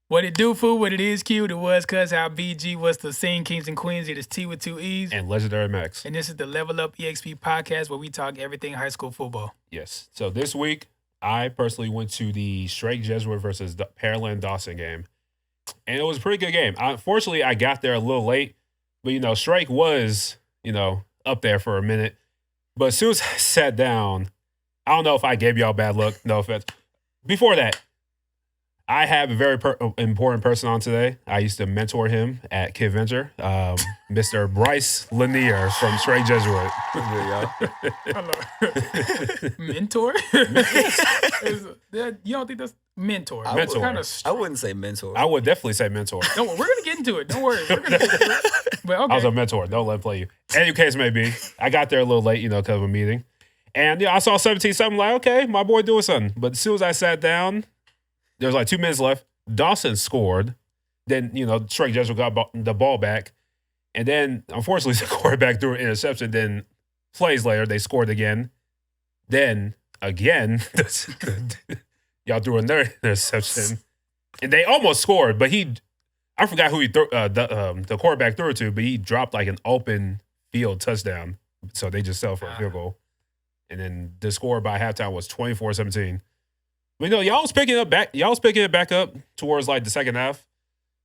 What it do, fool? What it is, cute? It was cuz how BG was the scene, kings and queens. It is T with two E's. And Legendary Max. And this is the Level Up EXP podcast where we talk everything high school football. Yes. So this week, I personally went to the Strake Jesuit versus Terrell Dawson game. And it was a pretty good game. Unfortunately, I got there a little late. But, Strake was, up there for a minute. But as soon as I sat down, I don't know if I gave y'all bad luck. No offense. Before that, I have a very important person on today. I used to mentor him at Kid Venture, Mr. Bryce Lanier from Strake Jesuit. Hello. Mentor? You don't think that's mentor? Mentor. I wouldn't say mentor. I would definitely say mentor. No, we're going to get into it. Don't worry. We're going to get into it. But okay. I was a mentor. Don't let him play you. Any case may be. I got there a little late, because of a meeting. And I saw 17-7, like, okay, my boy doing something. But as soon as I sat down, there was like 2 minutes left. Dawson scored. Then, Strake Jesuit got the ball back. And then, unfortunately, the quarterback threw an interception. Then, plays later, they scored again. Then, again, y'all threw another interception. And they almost scored, but I forgot who the quarterback threw it to, but he dropped like an open field touchdown. So they just settled for a field goal. And then the score by halftime was 24-17. But y'all was picking it back up towards like the second half.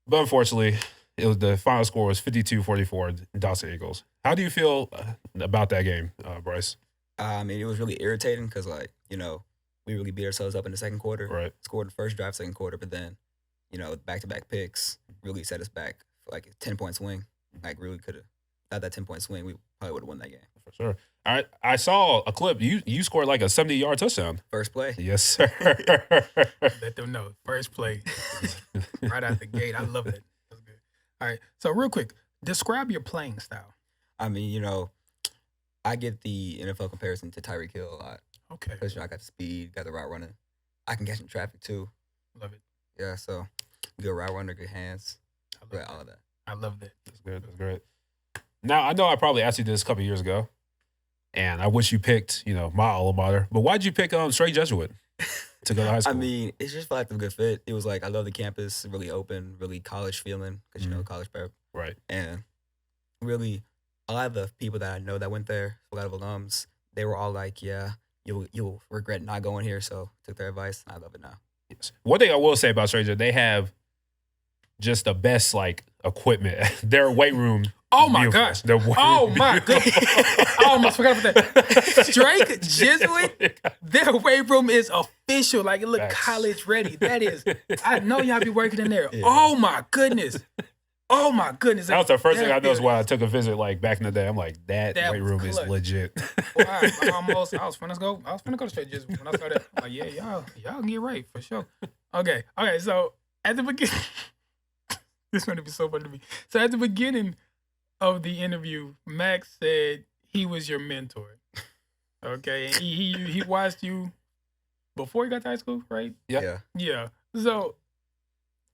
But unfortunately, the final score was 52-44 Dawson Eagles. How do you feel about that game, Bryce? It was really irritating because, we really beat ourselves up in the second quarter. Right. Scored the first drive, second quarter, but then, back-to-back picks really set us back for like a 10-point swing. Like, really could have. Without that 10-point swing, we probably would have won that game. For sure. I saw a clip. You scored like a 70-yard touchdown. First play. Yes, sir. Let them know. First play. Right out the gate. I love it. That's good. All right. So real quick, describe your playing style. I get the NFL comparison to Tyreek Hill a lot. Okay. Because, I got the speed, got the route running. I can catch in traffic, too. Love it. Yeah, so good route runner, good hands. All of that. I love that. That's good. That's great. Now, I know I probably asked you this a couple of years ago, and I wish you picked, my alma mater. But why'd you pick Strake Jesuit to go to high school? It just felt like a good fit. It was like, I love the campus, really open, really college feeling, because, college prep. Right. And really, a lot of the people that I know that went there, a lot of alums, they were all like, yeah, you'll regret not going here. So took their advice, and I love it now. Yes. One thing I will say about Strake Jesuit, they have just the best, equipment. Their weight room. Oh, my gosh. Oh, my goodness. I almost forgot about that. Strake Jesuit, their weight room is official. Like, it look college ready. That is. I know y'all be working in there. Yeah. Oh, my goodness. Oh, my goodness. That was the first thing I noticed when I took a visit, back in the day. I'm like, that weight room is legit. Well, I was finna go to Strake Jesuit when I started. I'm like, yeah, y'all can get right for sure. Okay, so at the beginning, this is going to be so funny to me. So at the beginning of the interview, Max said he was your mentor. Okay, and he watched you before he got to high school, right? Yeah. So,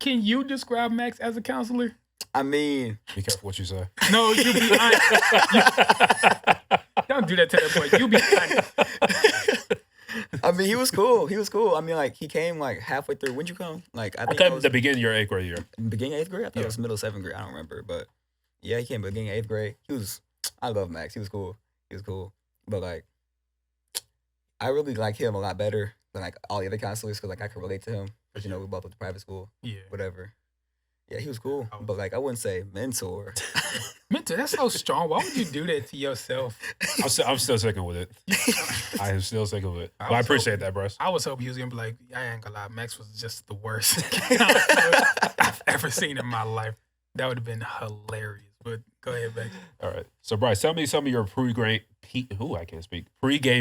can you describe Max as a counselor? Be careful what you say. No, you be honest. Don't do that to that boy. You be honest. He was cool. He came halfway through. When'd you come? I think at the beginning of your 8th grade year. Beginning of 8th grade? I thought it was middle 7th grade. I don't remember, but yeah, he came beginning of 8th grade. I love Max. He was cool. But I really like him a lot better than all the other counselors because I could relate to him because we both went to private school. Yeah. Whatever. Yeah, he was cool. But I wouldn't say mentor. Mentor, that's so strong. Why would you do that to yourself? I'm still sticking with it. I am still sticking with it. But I appreciate that, Bryce. I was hoping he was gonna be like, I ain't gonna lie, Max was just the worst I've ever seen in my life. That would have been hilarious. But go ahead, Max. All right. So Bryce, tell me some of your pre-game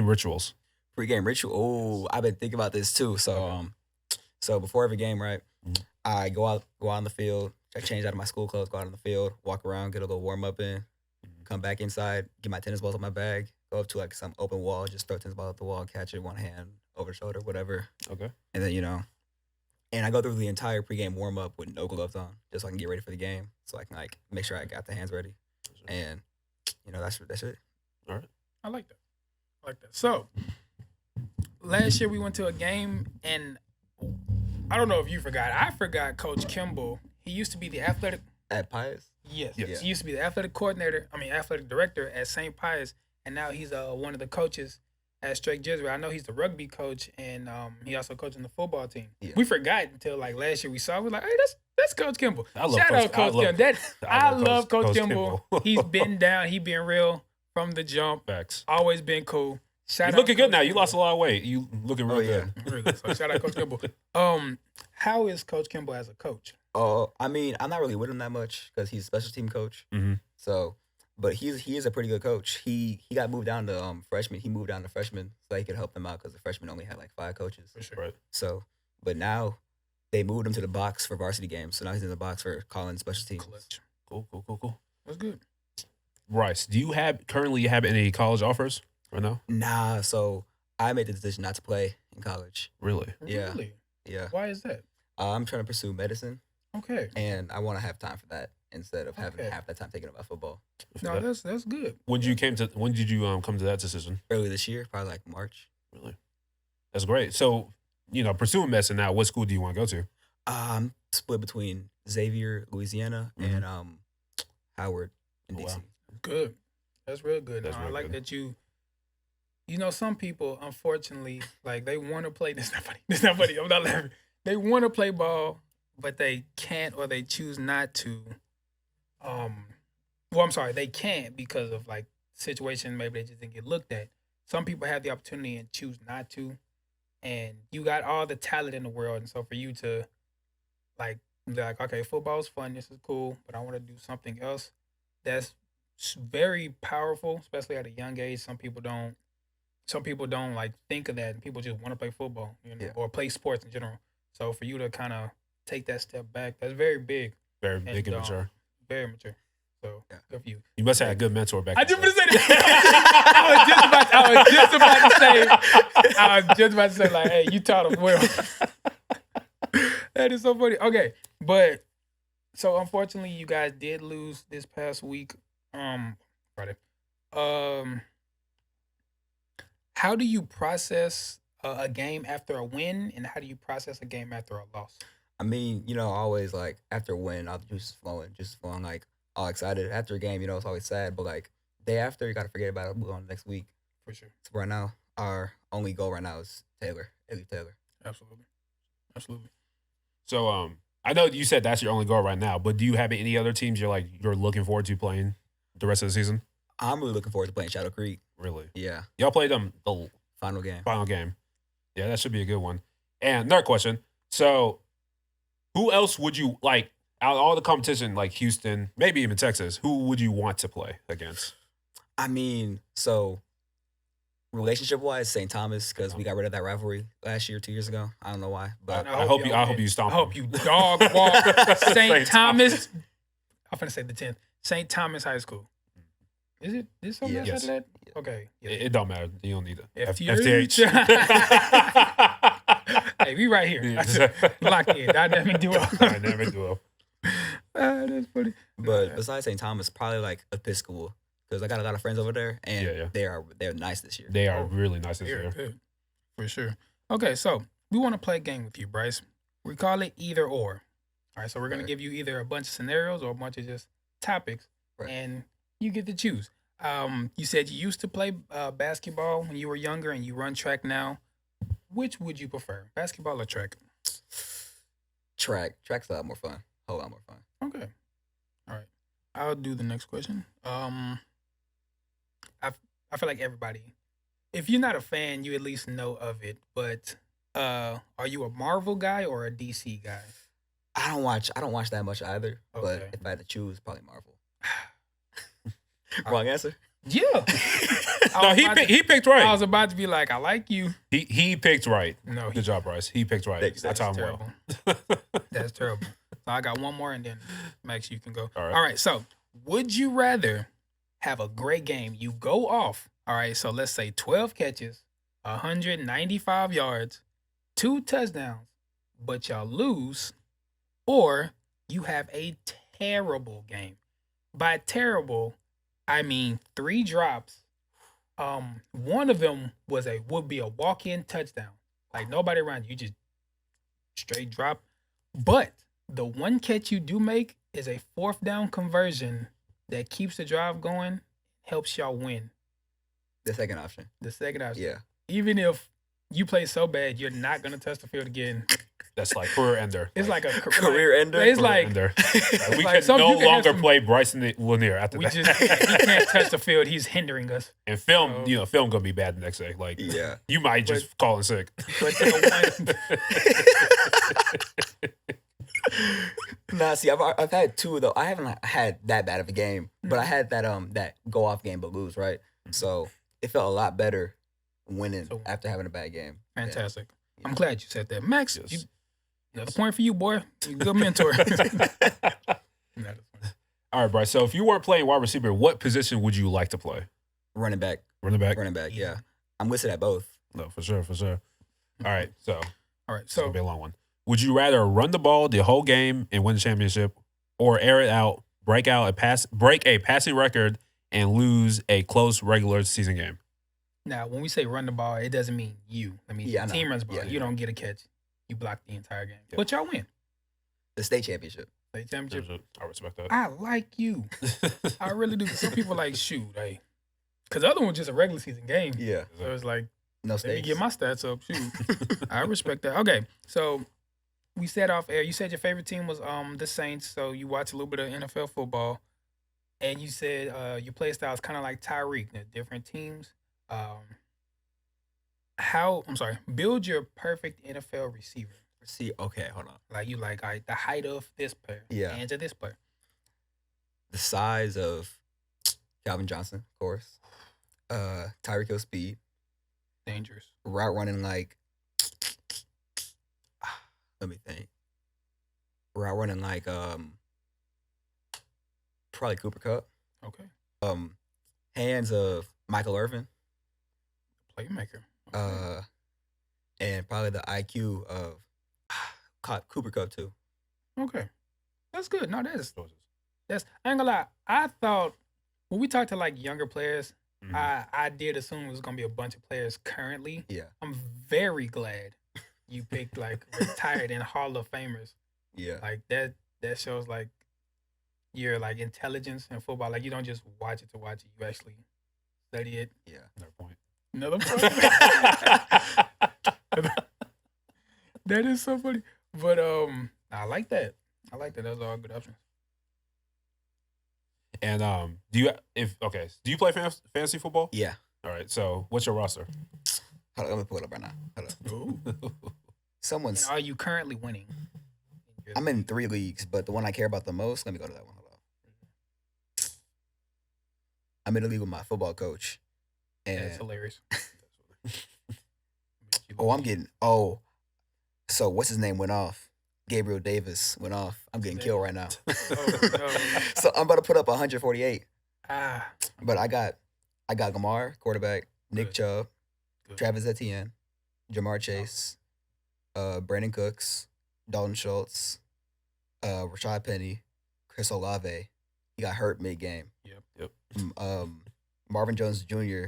rituals. Pre-game ritual. Oh, I've been thinking about this too. So before every game, right? Mm-hmm. I go out on the field, I change out of my school clothes, go out on the field, walk around, get a little warm up in, come back inside, get my tennis balls on my bag, go up to some open wall, just throw tennis ball at the wall, catch it one hand, over the shoulder, whatever. Okay. And then, and I go through the entire pregame warm up with no gloves on, just so I can get ready for the game, so I can make sure I got the hands ready. And that's it. All right. I like that. So last year we went to a game and I don't know if you forgot. I forgot Coach Kimball. He used to be the athletic. At Pius? Yes. Yes. He used to be the athletic director at St. Pius, and now he's one of the coaches at Strake Jesuit. I know he's the rugby coach, and he also coaching the football team. Yeah. We forgot until like last year we saw. We're like, hey, that's Coach Kimball. I love Shout Coach- out Coach I love- Kimball. I love Coach Coach Kimball. Kimball. He's been down. He been real from the jump. Facts. Always been cool. Shout You're out looking good Coach now. You Kimball. lost a lot of weight. You looking real good. Really. So shout out Coach Kimball. How is Coach Kimball as a coach? Oh, I mean, I'm not really with him that much because he's a special team coach. Mm-hmm. So, but he is a pretty good coach. He got moved down to freshman. He moved down to freshman so he could help them out because the freshmen only had like 5 coaches. For sure. Right. So, but now they moved him to the box for varsity games. So now he's in the box for calling special teams. Clutch. Cool. That's good. Bryce, do you currently have any college offers right now? Nah, so I made the decision not to play in college. Really? Yeah. Really? Yeah. Why is that? I'm trying to pursue medicine, Okay. and I want to have time for that instead of having Okay. half that time taken up by football. No, that's good. When did you come to that decision? Early this year, probably like March. Really? That's great. So, pursuing medicine now, what school do you want to go to? I'm split between Xavier, Louisiana, and Howard in Oh, wow. DC. Good. That's real good. That's I real like good. that some people, unfortunately, like they want to play. This not funny. This not funny. I'm not laughing. They want to play ball, but they can't or they choose not to. I'm sorry, they can't because of like situation. Maybe they just didn't get looked at. Some people have the opportunity and choose not to. And you got all the talent in the world. And so for you to like, be like, okay, football's fun. This is cool, but I want to do something else. That's very powerful, especially at a young age. Some people don't like think of that, and people just want to play football, Yeah. or play sports in general. So for you to kind of take that step back, that's very big, Very big and And, mature. very mature. So Yeah. good for you. You must have had a good mentor back I then. just want to say that. I was just about to say, like, hey, you taught him well. That is so funny. Okay, but so unfortunately, you guys did lose this past week. Friday. How do you process a game after a win, and how do you process a game after a loss? I mean, always like after a win, I'll just flowing, like all excited. After a game, it's always sad, but like day after, you gotta forget about it. Move on next week. For sure. So right now, our only goal right now is Elliot Taylor. Absolutely. So, I know you said that's your only goal right now, but do you have any other teams you're looking forward to playing the rest of the season? I'm really looking forward to playing Shadow Creek. Really? Yeah, Y'all played them the final game. final game. Yeah, that should be a good one. And another question. So, who else would you like out of all the competition, like Houston, maybe even Texas? Who would you want to play against? I mean, so relationship-wise, St. Thomas, because we got rid of that rivalry last year, 2 years ago. I don't know why, but I hope you stomp I hope them. you dog walk St. St. Thomas. I'm finna say the 10th. St. Thomas High School. Is it? Is something Yeah. else Yes. after that? Okay. Yeah. It don't matter. You don't need it. FTH. Hey, we right here. Yeah. Lock in. Dynamic duo. Dynamic duo. That's funny. but besides St. Thomas, probably like Episcopal, because I got a lot of friends over there, and Yeah. they're nice this year. They are really nice this Very year. good. For sure. Okay, so we want to play a game with you, Bryce. We call it either or. All right, so we're going to Right. give you either a bunch of scenarios or a bunch of just topics, Right. and you get to choose. You said you used to play basketball when you were younger and you run track now. Which would you prefer, basketball or track? Track's a lot more fun. A whole lot more fun. Okay. All right. I'll do the next question. I feel like everybody, if you're not a fan, you at least know of it. But are you a Marvel guy or a DC guy? I don't watch that much either. Okay. But if I had to choose, probably Marvel. Wrong answer. Yeah. No, he picked I right. was about to be like, I like you. He picked right. No, Good job, Bryce. He picked right. Thanks. I that's taught him terrible. well. That's terrible. So I got one more, and then Max, you can go. All right. All right. So, would you rather have a great game? You go off. All right. So let's say 12 catches, 195 yards, 2 touchdowns, but y'all lose, or you have a terrible game. By terrible, I mean 3 drops. One of them would be a walk-in touchdown. Like nobody around you, just straight drop. But the one catch you do make is a 4th down conversion that keeps the drive going, helps y'all win. The second option. The second option. Yeah. Even if you play so bad, you're not going to touch the field again. That's like career ender. It's like a Career ender. It's Career like ender. Like, we like can no you can have longer some- play Bryce Lanier after we that. just he can't touch the field. He's hindering us. And film, So- film gonna be bad the next day. Like, Yeah. you might just call in sick. But the one, Nah, see, I've had 2 of those. I haven't had that bad of a game, but I had that go off game but lose, right? So it felt a lot better winning So- after having a bad game. fantastic. I'm glad you said that, Max. Yes. You, another point for you, boy. You're a good mentor. All right, Bryce. So if you weren't playing wide receiver, what position would you like to play? Running back. Running back? Running back, yeah. I'm listed at both. No, for sure, for sure. All right, so All right, it's gonna so be a long one. Would you rather run the ball the whole game and win the championship, or air it out, break a passing record, and lose a close regular season game? now when we say run the ball, it doesn't mean you. I mean, Yeah, I the know. team runs the ball. Yeah, You yeah. don't get a catch. You block the entire game. Yep. But y'all win. The state championship. State championship. I respect that. I like you. I really do. Some people like, shoot, hey. Because the other one was just a regular season game. Yeah. So it's like, No let me states. get my stats up. Shoot. I respect that. Okay, so we said off air. You said your favorite team was the Saints. So you watch a little bit of NFL football, and you said your play style is kind of like Tyreek. They're different teams. Build your perfect NFL receiver. See, okay, hold on. Like you like, all right, the height of this player, Yeah. hands of this player. The size of Calvin Johnson, of course. Tyreek Hill speed. Dangerous. Route running like, let me think. Route running like probably Cooper Kupp. Okay. Hands of Michael Irvin. Playmaker. And probably the IQ of Cooper Kupp too. Okay. That's good. No, that's I ain't gonna lie. I thought when we talked to like younger players, Mhm. I did assume it was gonna be a bunch of players currently. Yeah, I'm very glad you picked like retired and Hall of Famers. yeah, Like that shows like your like intelligence in football. Like you don't just watch it to watch it. You actually study it. yeah. Another point. Another point. That is so funny. But I like that. I like that. Those are all good options. And do you play fantasy football? Yeah. All right. So what's your roster? Hold on, let me pull it up right now. Hold on. And Someone's. are you currently winning? I'm in 3 leagues, but the one I care about the most. Let me go to that one. Hold on. I'm in a league with my football coach, That's and hilarious. so what's his name went off? Gabriel Davis went off. I'm getting killed right now. So I'm about to put up 148. But I got Gamar, quarterback, Nick Good. Chubb, Good. Travis Etienne, Jamar Chase, Brandon Cooks, Dalton Schultz, Rashad Penny, Chris Olave. He got hurt mid-game. Yep. Marvin Jones Jr.,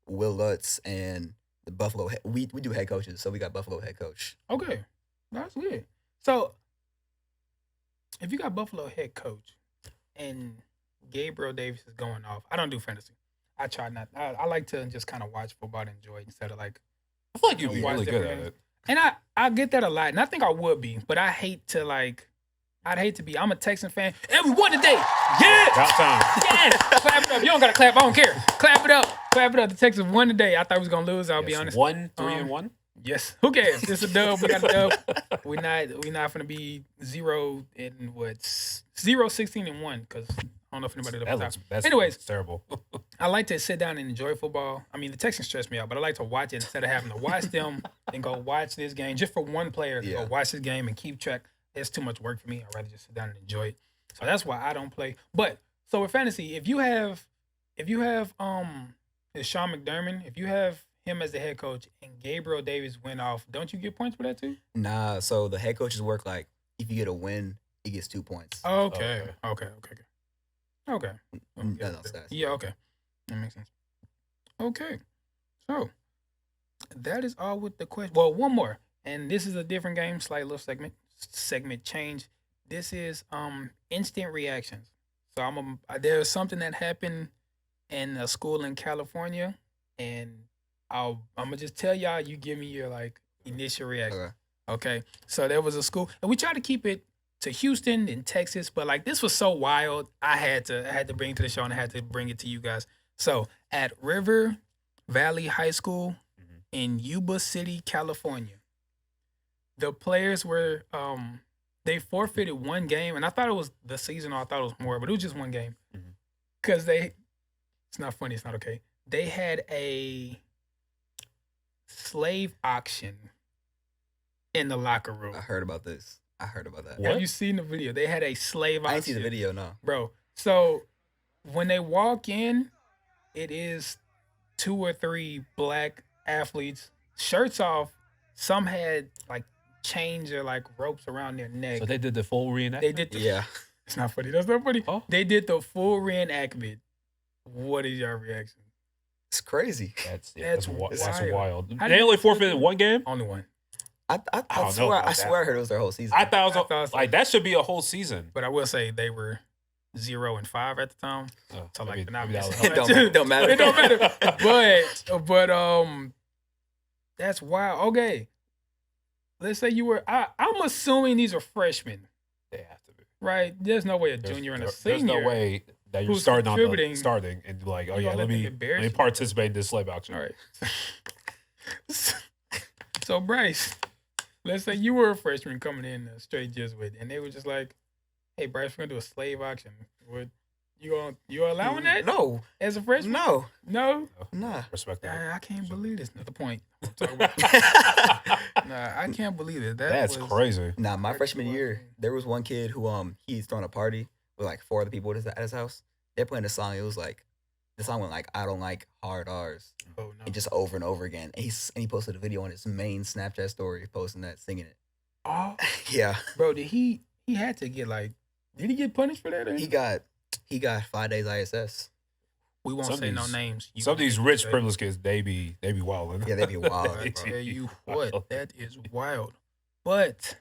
Will Lutz, and the Buffalo. We do head coaches, so we got Buffalo head coach. Okay, that's good. So, if you got Buffalo head coach and Gabriel Davis is going off, I don't do fantasy. I try not. I like to just kind of watch football and enjoy it instead of like. I feel like you'd be Watch really good different at games. it. And I get that a lot, and I think I would be, but I hate to like. I'd hate to be. I'm a Texan fan, and we won today. Yeah. About time. Yes! Clap it up. You don't gotta clap. I don't care. Clap it up. Clap it up. The Texans won today. I thought we was gonna lose. I'll be Yes, honest. 1, 3, and 1. Yes. Who cares? It's a dub. We got a dub. We're not gonna be 0 and 16 and 1 because I don't know if anybody That's Anyways. terrible. I like to sit down and enjoy football. I mean, the Texans stress me out, but I like to watch it instead of having to watch them and go watch this game just for one player to Yeah. go watch this game and keep track. It's too much work for me. I'd rather just sit down and enjoy it. So that's why I don't play. But so with fantasy, if you have Sean McDermott, if you have him as the head coach and Gabriel Davis went off, don't you get points for that too? Nah, so the head coaches work like if you get a win, he gets 2 points. Okay. Okay. That's not stats. Yeah, okay. That makes sense. Okay. So that is all with the question. Well, one more. and this is a different game, slight little segment change. This is instant reactions. So there's something that happened in a school in California, and I'm gonna just tell y'all. You give me your like initial reaction. Okay. So there was a school, and we tried to keep it to Houston and Texas, but like this was so wild, I had to bring it to the show, and I had to bring it to you guys. So at River Valley High School in Yuba City, California, the players were they forfeited one game, and I thought it was the season, or I thought it was more, but it was just one game. Because it's not funny, it's not okay. They had a slave auction in the locker room. I heard about this. I heard about that. What? Have you seen the video? They had a slave auction. I didn't see the video, no. Bro, so when they walk in, it is 2 or 3 black athletes, shirts off. Some had like chains or like ropes around their neck. So they did the full reenactment? They did. Yeah. It's not funny. That's not funny. Oh. They did the full reenactment. What is your reaction? It's crazy. That's wild. How They did only you- forfeited one game? Only one. I don't know swear about I that. swear I heard it was their whole season. I thought I thought it was like that should be a whole season. But I will say they were 0-5 at the time. Oh, So like maybe- they're not maybe that missing. was- It don't matter. It don't matter. But that's wild. Okay. Let's say you were I'm assuming these are freshmen, They have to be. right? There's no way a There's- junior and a there's senior. no way that you're who's starting contributing. and be like, oh You yeah, gonna let let them me embarrass you? participate in this slave auction. All right. So Bryce, let's say you were a freshman coming in Strake Jesuit, and they were just like, "Hey, Bryce, we're gonna do a slave auction. Would you allowing that No. as a freshman? No. No. Nah. Respect that. I can't believe this. Not the point. I'm talking about. Nah, I can't believe it. That's crazy. Nah, my That's freshman year, wild. there was one kid who he's throwing a party with like 4 other people at his house. They're playing the song. It was like the song went like I don't like hard R's. Oh no. And just over and over again. And he posted a video on his main Snapchat story posting that, singing it. Oh, Yeah. bro, did he had to get like? Did he get punished for that? Or? He got 5 days ISS. We won't Some say no these- names. You Some of gonna these have to rich say. privileged kids, they be wilding. Yeah, they be wild, I bro. tell you what, that is wild. But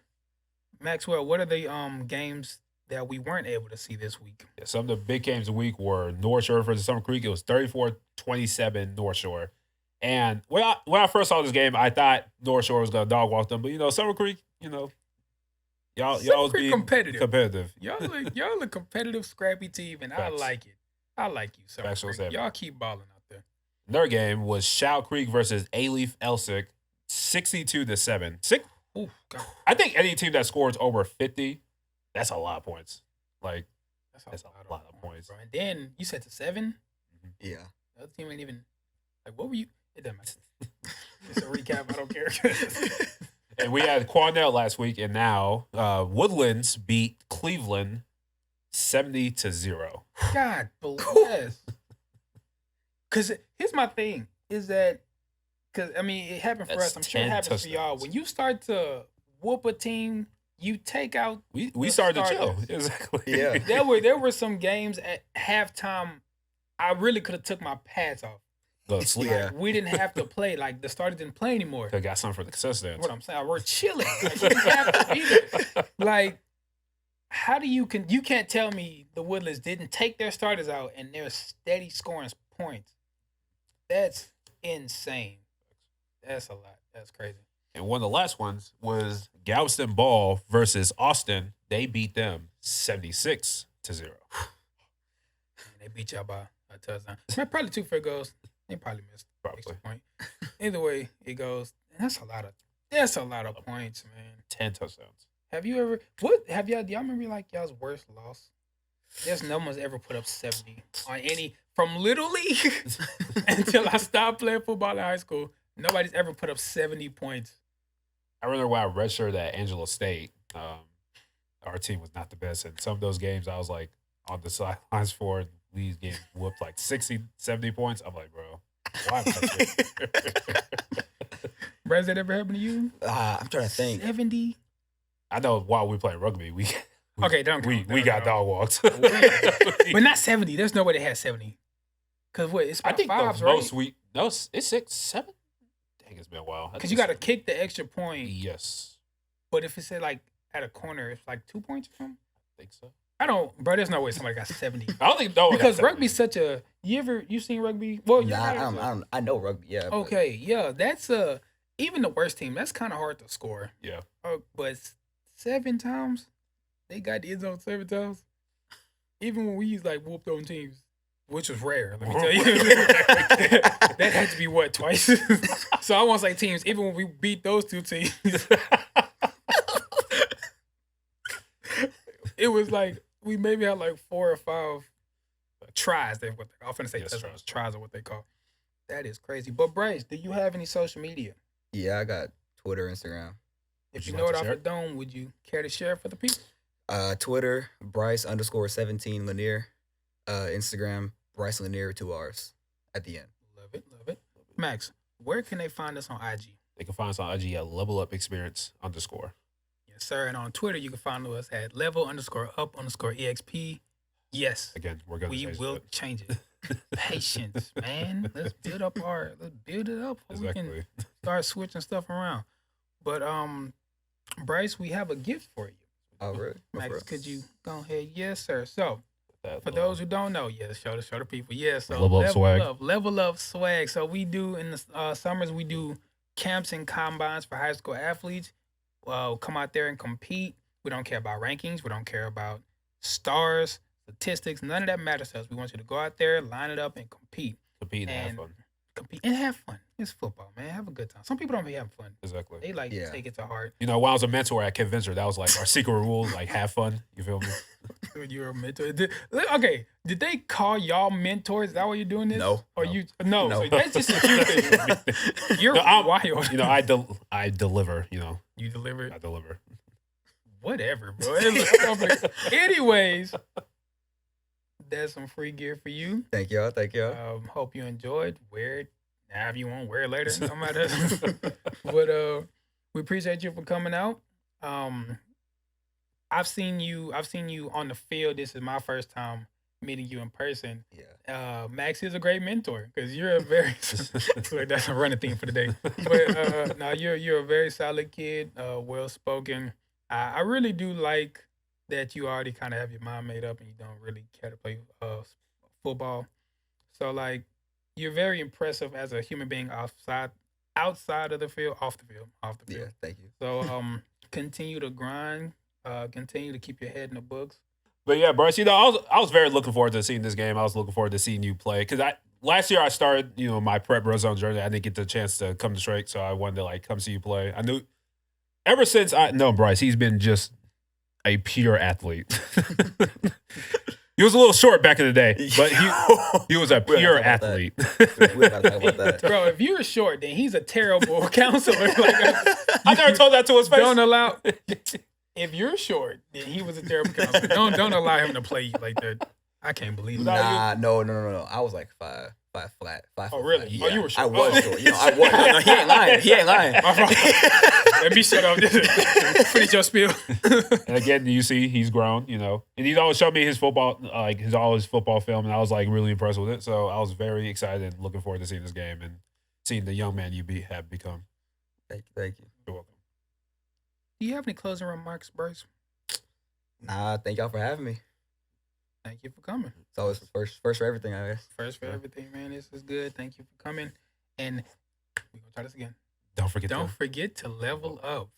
Maxwell, what are the games that we weren't able to see this week? Yeah, some of the big games of the week were North Shore versus Summer Creek. It was 34-27 North Shore. And when I first saw this game, I thought North Shore was gonna dog walk them, but Summer Creek, y'all Summer Creek be competitive. Y'all a competitive, scrappy team, and I Facts. like it. I like you, Summer Facts was Creek. heavy. Y'all keep balling out there. Their game was Shout Creek versus A-Leaf Elsick, 62-7. Ooh, God, I think any team that scores over 50, that's a lot of points. Like, That's a lot of points. bro. And then you said to 7. Yeah. The other team ain't even like. What were you? It doesn't matter. It's a recap. I don't care. And we had Cornell last week, and now Woodlands beat Cleveland 70-0. God bless. Because here's my thing is that, because, I mean, it happened for That's us. I'm sure it 10 happens for y'all. touchdowns. When you start to whoop a team, you take out. We The started to chill. starters. Exactly. Yeah. There were some games at halftime I really could have took my pads off. Go to sleep. Yeah. We didn't have to play. Like, the starters didn't play anymore. Could have got something for the contestants. What I'm saying, we're chilling. Like, you didn't have to be there. Like, how do you can't tell me the Woodlands didn't take their starters out and they're steady scoring points? That's insane. That's a lot. That's crazy. And one of the last ones was Galveston Ball versus Austin. They beat them 76-0. And they beat y'all by a touchdown. Man, probably 2 field goals. They probably missed extra point. Either way it goes, that's a lot of points, man. 10 touchdowns. Do y'all remember like y'all's worst loss? There's no one's ever put up 70 on any from Little League until I stopped playing football in high school. Nobody's ever put up 70 points. I remember when I redshirted at Angelo State, our team was not the best. And some of those games I was like on the sidelines for, and we getting whooped like 60, 70 points. I'm like, bro, why am I touching? Bro, has that ever happened to you? I'm trying to think. 70? I know while we playing rugby, we Okay, don't we count. we No, got no. dog walked. But not 70. There's no way they had 70. Because what? It's I about think fives, the right? most it's 6, 7. Dang, it's been a while. Because you got to kick the extra point. Yes. But if it's like at a corner, it's like 2 points or something. I think so. Bro, there's no way somebody got 70. I don't think no. Because rugby's such a. You seen rugby? Well, I know rugby. Yeah. Okay, yeah, that's even the worst team. That's kind of hard to score. Yeah. But 7 times, they got the end zone 7 times. Even when we used like whooped on teams, which was rare. Let me tell you, that had to be what, twice. So I want to say teams. Even when we beat those 2 teams, it was like we maybe had like 4 or 5 tries. I'm finna say tries are what they call. That is crazy. But Bryce, do you have any social media? Yeah, I got Twitter, Instagram. If you know it off the dome, would you care to share for the people? Twitter, Bryce_17 Lanier. Instagram, Bryce Lanier 2 R's at the end. Love it. Max, where can they find us on IG? They can find us on IG at Level Up Experience _. Yes, sir. And on Twitter, you can find us at level_up_exp. Yes. Again, we will change it. Patience, man. Let's build it up. Exactly. We can start switching stuff around. But Bryce, we have a gift for you. Oh, really? Max, could you go ahead? Yes, sir. So, for those who don't know, show the people. Yes, so level up swag. So we do in the summers, we do camps and combines for high school athletes. Come out there and compete. We don't care about rankings. We don't care about stars, statistics. None of that matters to us. We want you to go out there, line it up, and compete. Compete and have fun. Compete and have fun. It's football, man. Have a good time. Some people don't be having fun. Exactly. They take it to heart. You know, when I was a mentor at Kid Venture, that was like our secret rule, like have fun. You feel me? When you were a mentor. Did they call y'all mentors? Is that why you're doing this? No. No. So that's just a cute thing. You're wild. You know, I deliver, you know. You deliver? I deliver. Whatever, bro. Anyways, there's some free gear for you. Thank y'all. Hope you enjoyed. Wear it however you want. Wear it later. But we appreciate you for coming out. I've seen you on the field. This is my first time meeting you in person. Yeah. Max is a great mentor because you're a very that's a running theme for the day. But no, you're a very solid kid, well spoken. I really do like that you already kind of have your mind made up and you don't really care to play football. So like you're very impressive as a human being outside of the field, off the field. Yeah, thank you. So continue to grind, continue to keep your head in the books. But yeah, Bryce, you know, I was very looking forward to seeing this game. I was looking forward to seeing you play because last year I started, you know, my prep red zone journey. I didn't get the chance to come to Strake, so I wanted to like come see you play. I knew ever since I know Bryce, he's been just a pure athlete. He was a little short back in the day, but he was a pure athlete. We gotta talk about that. Bro, if you're short, then he's a terrible counselor. I never told that to his face. Don't allow. If you're short, then he was a terrible counselor. Don't allow him to play you like that. I can't believe it. Nah, no. I was like 5 flat. 5 Oh, really? Yeah. Oh, you were short. I was short. You know, I was. No, he ain't lying. Let me shut up. Finish your spiel. And again, you see, he's grown, you know. And he's always showed me his football, all his football film, and I was like really impressed with it. So I was very excited and looking forward to seeing this game and seeing the young man you have become. Thank you. You're welcome. Do you have any closing remarks, Bryce? Nah, thank y'all for having me. Thank you for coming. It's always first for everything, I guess. First for everything, man. This is good. Thank you for coming. And we're going to try this again. Don't forget to level up.